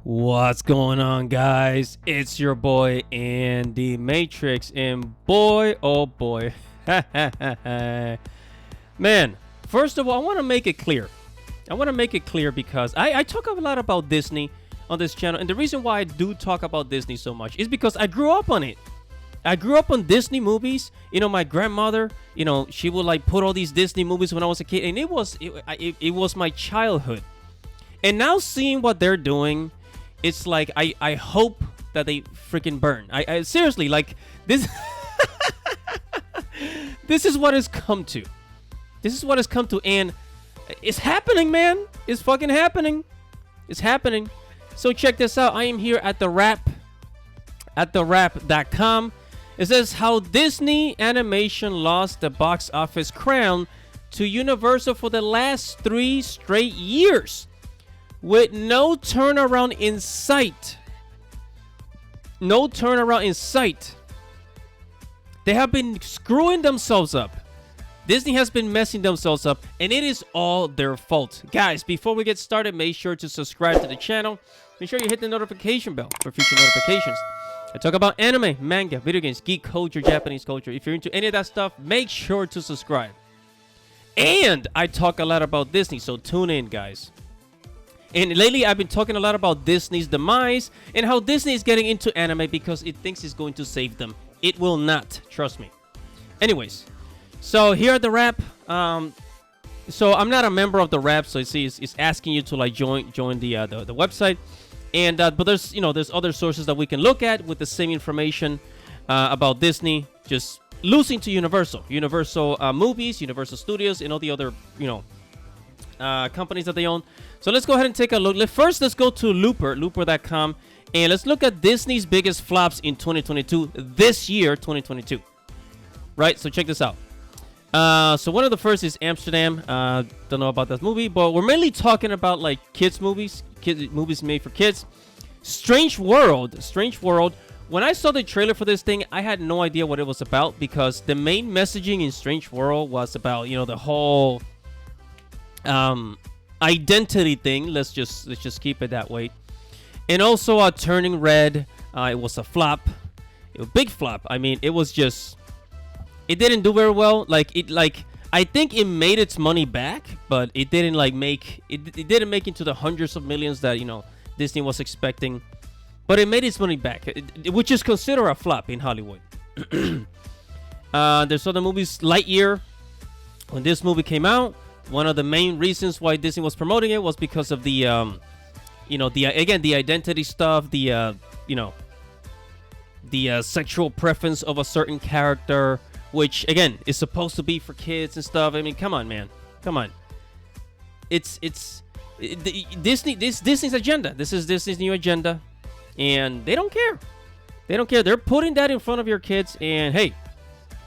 What's going on, guys? It's your boy Andy Matrix, and boy, oh boy, man. First of all, I want to make it clear. Because I talk a lot about Disney on this channel, and the reason why I do talk about Disney so much is because I grew up on it. I grew up on Disney movies. You know, my grandmother, she would like put all these Disney movies when I was a kid, and it was my childhood. And now seeing what they're doing, it's like I hope that they freaking burn. I seriously, like, this this is what it's come to. And it's happening, man. It's fucking happening. It's happening. So check this out. I am here at the wrap.com. It says how Disney Animation lost the box office crown to Universal for the last 3 straight years, with no turnaround in sight. They have been screwing themselves up. Disney has been messing themselves up, and it is all their fault. Guys, before we get started, make sure to subscribe to the channel. Make sure you hit the notification bell for future notifications. I talk about anime, manga, video games, geek culture, Japanese culture. If you're into any of that stuff, make sure to subscribe. And I talk a lot about Disney, so tune in, guys. And lately, I've been talking a lot about Disney's demise and how Disney is getting into anime because it thinks it's going to save them. It will not. Trust me. Anyways, so here at the Wrap. So I'm not a member of the Wrap, so it's asking you to like join the website. And but there's other sources that we can look at with the same information about Disney just losing to Universal Movies, Universal Studios, and all the other companies that they own. So let's go ahead and take a look. First, let's go to looper.com, and let's look at Disney's biggest flops in 2022, this year, 2022. Right, so check this out. So one of the first is Amsterdam. Don't know about that movie, but we're mainly talking about like kids movies made for kids. Strange World. When I saw the trailer for this thing, I had no idea what it was about, because the main messaging in Strange World was about, the whole identity thing. Let's just keep it that way. And also Turning Red. It was a flop. A big flop. I mean, it didn't do very well. I think it made its money back, but it didn't make into the hundreds of millions that Disney was expecting. But it made its money back, which is considered a flop in Hollywood. There's other movies. Lightyear. When this movie came out, one of the main reasons why Disney was promoting it was because of the the identity stuff, the sexual preference of a certain character, which again is supposed to be for kids and stuff. I mean, come on, man, come on. It's Disney's agenda. This is Disney's new agenda, and they don't care. They're putting that in front of your kids, and hey,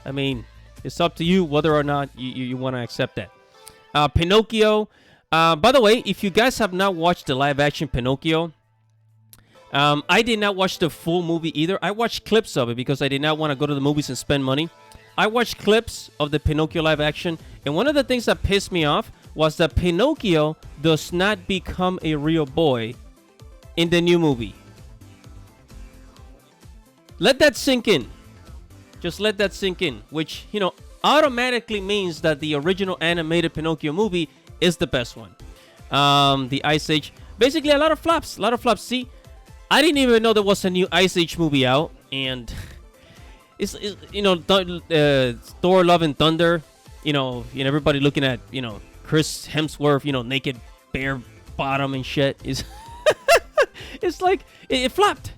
I mean, it's up to you whether or not you want to accept that. Pinocchio. By the way, if you guys have not watched the live-action Pinocchio, I did not watch the full movie either. I watched clips of it because I did not want to go to the movies and spend money. I watched clips of the Pinocchio live action, and one of the things that pissed me off was that Pinocchio does not become a real boy in the new movie. Let that sink in. Just let that sink in, which, automatically means that the original animated Pinocchio movie is the best one. The Ice Age. Basically, a lot of flops. See, I didn't even know there was a new Ice Age movie out, and it's Thor: Love and Thunder, and everybody looking at Chris Hemsworth, naked bare bottom and shit. Is it's like it flopped.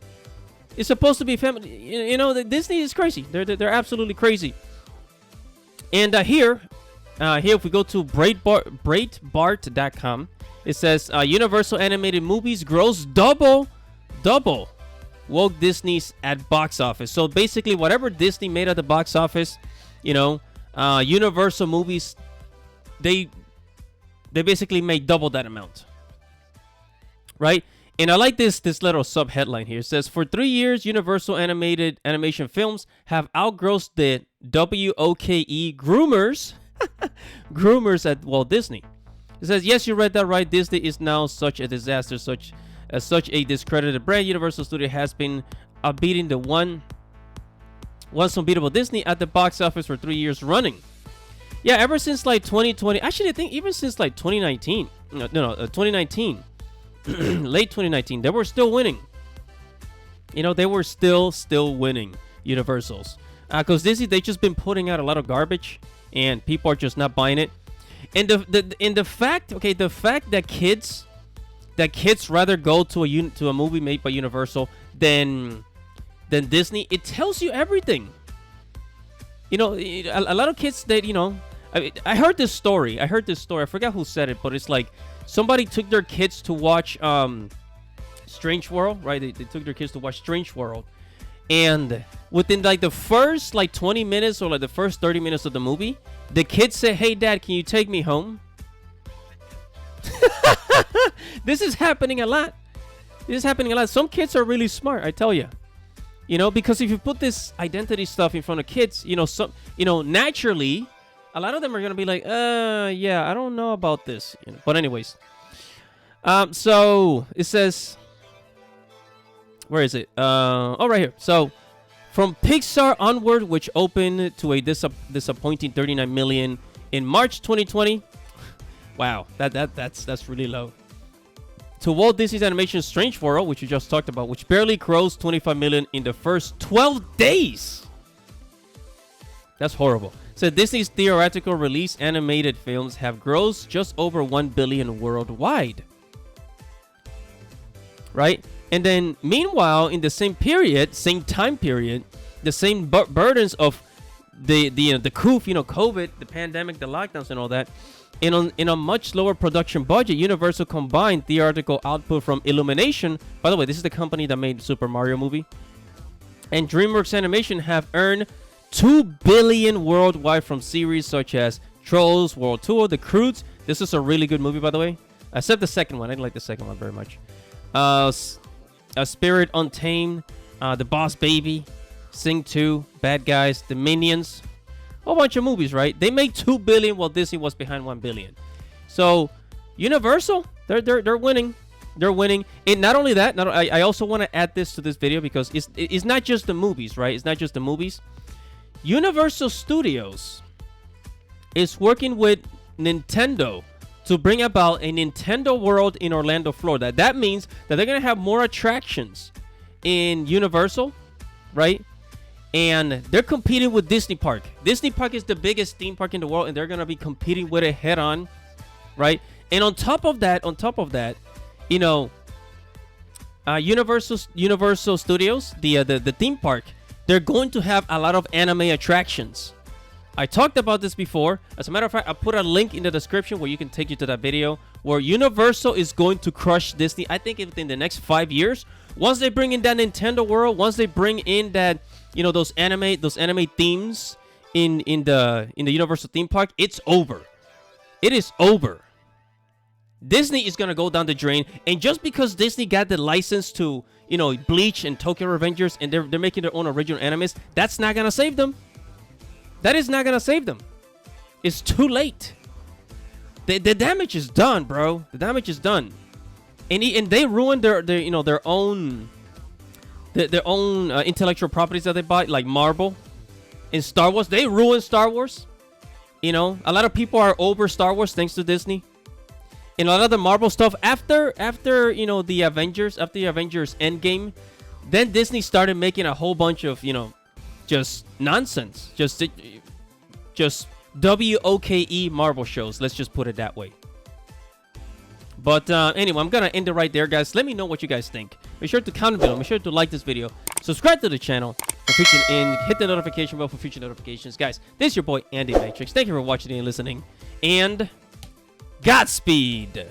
It's supposed to be family. Disney is crazy. They're absolutely crazy. And here if we go to Breitbart.com, it says Universal animated movies gross double Walt Disney's at box office. So basically, whatever Disney made at the box office, Universal movies, they basically made double that amount, right? And I like this little sub headline here. It says, for 3 years, Universal animation films have outgrossed the WOKE groomers at Walt Disney. It says, yes, you read that right. Disney is now such a disaster, such As such a discredited brand, Universal Studio has been beating the once unbeatable Disney at the box office for 3 years running. Yeah, ever since like 2020. Actually, I think even since like 2019. 2019. Late 2019. They were still winning. You know, they were still winning, Universals. Because Disney, they just been putting out a lot of garbage, and people are just not buying it. And the fact that kids rather go to a movie made by Universal than Disney, it tells you everything. You know, a lot of kids that, you know, I heard this story. I forgot who said it, but it's like somebody took their kids to watch Strange World, right? They took their kids to watch Strange World, and within like the first like 20 minutes or like the first 30 minutes of the movie, the kids say, "Hey, Dad, can you take me home?" This is happening a lot. Some kids are really smart, I tell you. You know, because if you put this identity stuff in front of kids, you know, naturally, a lot of them are gonna be like, yeah, I don't know about this. You know? But anyways, so it says, where is it? Oh, right here. So, from Pixar onward, which opened to a disappointing 39 million in March 2020. Wow, that's really low. To Walt Disney's animation Strange World, which we just talked about, which barely grossed 25 million in the first 12 days. That's horrible. So Disney's theoretical release animated films have grossed just over 1 billion worldwide. Right? And then meanwhile, in the same time period, the same burdens of the COOF, you know, COVID, the pandemic, the lockdowns and all that, in a much lower production budget, Universal combined theatrical output from Illumination. By the way, this is the company that made Super Mario movie, and DreamWorks Animation have earned 2 billion worldwide from series such as Trolls World Tour, The Croods. This is a really good movie, by the way. Except the second one. I didn't like the second one very much. Spirit Untamed, The Boss Baby, Sing 2, Bad Guys, The Minions. Whole bunch of movies, right? They made 2 billion while Disney was behind 1 billion. So Universal, they're winning. They're winning. And not only that, I also want to add this to this video because it's not just the movies, right? It's not just the movies. Universal Studios is working with Nintendo to bring about a Nintendo World in Orlando, Florida. That means that they're going to have more attractions in Universal, right? And they're competing with Disney Park. Disney Park is the biggest theme park in the world, and they're going to be competing with it head on, right? And on top of that, you know, Universal Studios, the theme park, they're going to have a lot of anime attractions. I talked about this before. As a matter of fact, I put a link in the description where you can take you to that video where Universal is going to crush Disney. I think within the next 5 years, once they bring in that Nintendo World, once they bring in that, you know, those anime themes in the Universal theme park, it's over. It is over. Disney is gonna go down the drain, and just because Disney got the license to, you know, Bleach and Tokyo Revengers, and they're making their own original animes, that's not gonna save them. That is not gonna save them. It's too late. The damage is done, bro. The damage is done, and they ruined their own intellectual properties that they bought, like Marvel and Star Wars. They ruined Star Wars. You know, a lot of people are over Star Wars thanks to Disney. And a lot of the Marvel stuff after you know the Avengers Endgame, then Disney started making a whole bunch of, you know, just nonsense, just WOKE Marvel shows. Let's just put it that way. But anyway, I'm gonna end it right there, guys. Let me know what you guys think. Make sure to comment below. Make sure to like this video, subscribe to the channel, and hit the notification bell for future notifications, guys. This is your boy Andy Matrix. Thank you for watching and listening, and Godspeed.